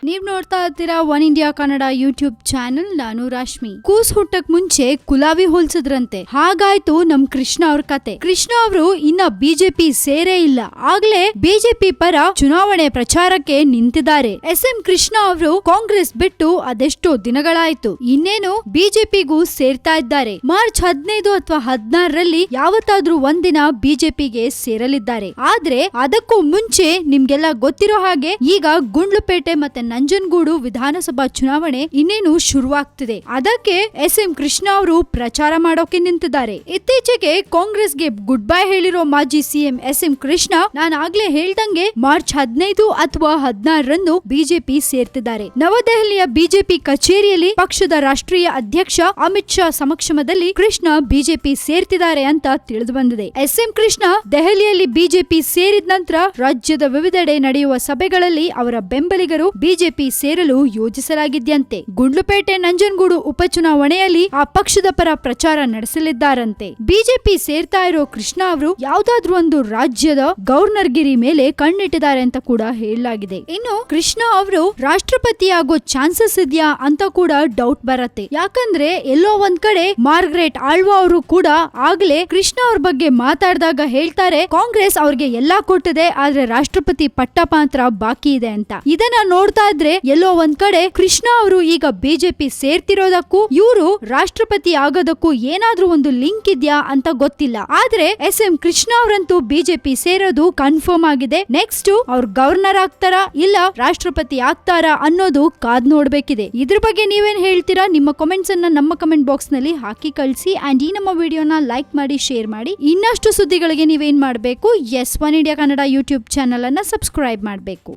ನೀವ್ ನೋಡ್ತಾ ಇರ್ತೀರಾ one India Kannada YouTube channel. ನಾನು ರಾಶ್ಮಿ. ಕೂಸ್ ಹುಟ್ಟಕ್ ಮುಂಚೆ ಕುಲಾವಿ ಹೋಲ್ಸಿದ್ರಂತೆ, ಹಾಗಾಯ್ತು ನಮ್ ಕೃಷ್ಣ ಅವ್ರ ಕತೆ. ಕೃಷ್ಣ ಅವರು ಇನ್ನ ಬಿಜೆಪಿ ಸೇರೇ ಇಲ್ಲ, ಆಗ್ಲೇ ಬಿಜೆಪಿ ಪರ ಚುನಾವಣೆ ಪ್ರಚಾರಕ್ಕೆ ನಿಂತಿದ್ದಾರೆ. ಎಂ ಕೃಷ್ಣ ಅವರು ಕಾಂಗ್ರೆಸ್ ಬಿಟ್ಟು ಅದೆಷ್ಟೋ ದಿನಗಳಾಯ್ತು, ಇನ್ನೇನು ಬಿಜೆಪಿಗೂ ಸೇರ್ತಾ ಇದ್ದಾರೆ. ಮಾರ್ಚ್ 15 ಅಥವಾ 16ರಲ್ಲಿ ಯಾವತ್ತಾದ್ರೂ ಒಂದಿನ ಬಿಜೆಪಿಗೆ ಸೇರಲಿದ್ದಾರೆ. ಆದ್ರೆ ಅದಕ್ಕೂ ಮುಂಚೆ ನಿಮ್ಗೆಲ್ಲ ಗೊತ್ತಿರೋ ಹಾಗೆ ಈಗ ಗುಂಡ್ಲುಪೇಟೆ ಮತ್ತೆ ನಂಜನಗೂಡು ವಿಧಾನಸಭಾ ಚುನಾವಣೆ ಇನ್ನೇನು ಶುರುವಾಗ್ತಿದೆ. ಅದಕ್ಕೆ ಎಂ ಕೃಷ್ಣ ಅವರು ಪ್ರಚಾರ ಮಾಡೋಕೆ ನಿಂತಿದ್ದಾರೆ. ಇತ್ತೀಚೆಗೆ ಕಾಂಗ್ರೆಸ್ಗೆ ಗುಡ್ ಬೈ ಹೇಳಿರೋ ಮಾಜಿ ಸಿಎಂ ಎಂ ಕೃಷ್ಣ ನಾನು ಆಗ್ಲೇ ಹೇಳ್ದಂಗೆ ಮಾರ್ಚ್ 15 ಅಥವಾ 16ರಂದು ಬಿಜೆಪಿ ಸೇರ್ತಿದ್ದಾರೆ. ನವದೆಹಲಿಯ ಬಿಜೆಪಿ ಕಚೇರಿಯಲ್ಲಿ ಪಕ್ಷದ ರಾಷ್ಟ್ರೀಯ ಅಧ್ಯಕ್ಷ ಅಮಿತ್ ಶಾ ಸಮಕ್ಷಮದಲ್ಲಿ ಕೃಷ್ಣ ಬಿಜೆಪಿ ಸೇರ್ತಿದ್ದಾರೆ ಅಂತ ತಿಳಿದು ಬಂದಿದೆ. ಎಂ ಕೃಷ್ಣ ದೆಹಲಿಯಲ್ಲಿ ಬಿಜೆಪಿ ಸೇರಿದ ನಂತರ ರಾಜ್ಯದ ವಿವಿಧೆಡೆ ನಡೆಯುವ ಸಭೆಗಳಲ್ಲಿ ಅವರ ಬೆಂಬಲಿಗರು ಬಿಜೆಪಿ ಸೇರಲು ಯೋಜಿಸಲಾಗಿದ್ದಂತೆ. ಗುಂಡ್ಲುಪೇಟೆ ನಂಜನಗೂಡು ಉಪಚುನಾವಣೆಯಲ್ಲಿ ಆ ಪಕ್ಷದ ಪರ ಪ್ರಚಾರ ನಡೆಸಲಿದ್ದಾರಂತೆ. ಬಿಜೆಪಿ ಸೇರ್ತಾ ಇರೋ ಕೃಷ್ಣ ಅವರು ಯಾವ್ದಾದ್ರು ಒಂದು ರಾಜ್ಯದ ಗವರ್ನರ್ಗಿರಿ ಮೇಲೆ ಕಣ್ಣಿಟ್ಟಿದ್ದಾರೆ ಅಂತ ಕೂಡ ಹೇಳಲಾಗಿದೆ. ಇನ್ನು ಕೃಷ್ಣ ಅವರು ರಾಷ್ಟ್ರಪತಿ ಆಗೋ ಚಾನ್ಸಸ್ ಇದೆಯಾ ಅಂತ ಕೂಡ ಡೌಟ್ ಬರತ್ತೆ. ಯಾಕಂದ್ರೆ ಎಲ್ಲೋ ಒಂದ್ ಕಡೆ ಮಾರ್ಗ್ರೆಟ್ ಆಳ್ವಾ ಅವರು ಕೂಡ ಆಗ್ಲೇ ಕೃಷ್ಣ ಅವ್ರ ಬಗ್ಗೆ ಮಾತಾಡಿದಾಗ ಹೇಳ್ತಾರೆ, ಕಾಂಗ್ರೆಸ್ ಅವ್ರಿಗೆ ಎಲ್ಲಾ ಕೊಟ್ಟಿದೆ, ಆದ್ರೆ ರಾಷ್ಟ್ರಪತಿ ಪಟ್ಟ ಮಾತ್ರ ಬಾಕಿ ಇದೆ ಅಂತ. ಇದನ್ನ ನೋಡ್ತಾ ಇದ್ರೆ ಎಲ್ಲೋ ಒಂದ್ ಕಡೆ ಕೃಷ್ಣ ಅವರು ಈಗ ಬಿಜೆಪಿ ಸೇರ್ತಿರೋದಕ್ಕೂ ಇವರು ರಾಷ್ಟ್ರಪತಿ ಆಗೋದಕ್ಕೂ ಏನಾದ್ರೂ ಒಂದು ಲಿಂಕ್ ಇದೆಯಾ ಅಂತ ಗೊತ್ತಿಲ್ಲ. ಆದ್ರೆ ಎಂ ಕೃಷ್ಣ ಅವರಂತೂ ಬಿಜೆಪಿ ಸೇರೋದು ಕನ್ಫರ್ಮ್ ಆಗಿದೆ. ನೆಕ್ಸ್ಟ್ ಅವ್ರು ಗವರ್ನರ್ ಆಗ್ತಾರಾ ಇಲ್ಲ ರಾಷ್ಟ್ರಪತಿ ಆಗ್ತಾರಾ ಅನ್ನೋದು ಕಾದ್ ನೋಡ್ಬೇಕಿದೆ. ಇದ್ರ ಬಗ್ಗೆ ನೀವೇನ್ ಹೇಳ್ತೀರಾ? ನಿಮ್ಮ ಕಾಮೆಂಟ್ಸ್ ಅನ್ನ ನಮ್ಮ ಕಮೆಂಟ್ ಬಾಕ್ಸ್ ನಲ್ಲಿ ಹಾಕಿ ಕಳಿಸಿ. ಅಂಡ್ ಈ ನಮ್ಮ ವಿಡಿಯೋನ ಲೈಕ್ ಮಾಡಿ, ಶೇರ್ ಮಾಡಿ. ಇನ್ನಷ್ಟು ಸುದ್ದಿಗಳಿಗೆ ನೀವೇನ್ ಮಾಡ್ಬೇಕು? One India Kannada YouTube channel ಅನ್ನ ಸಬ್ಸ್ಕ್ರೈಬ್ ಮಾಡಬೇಕು.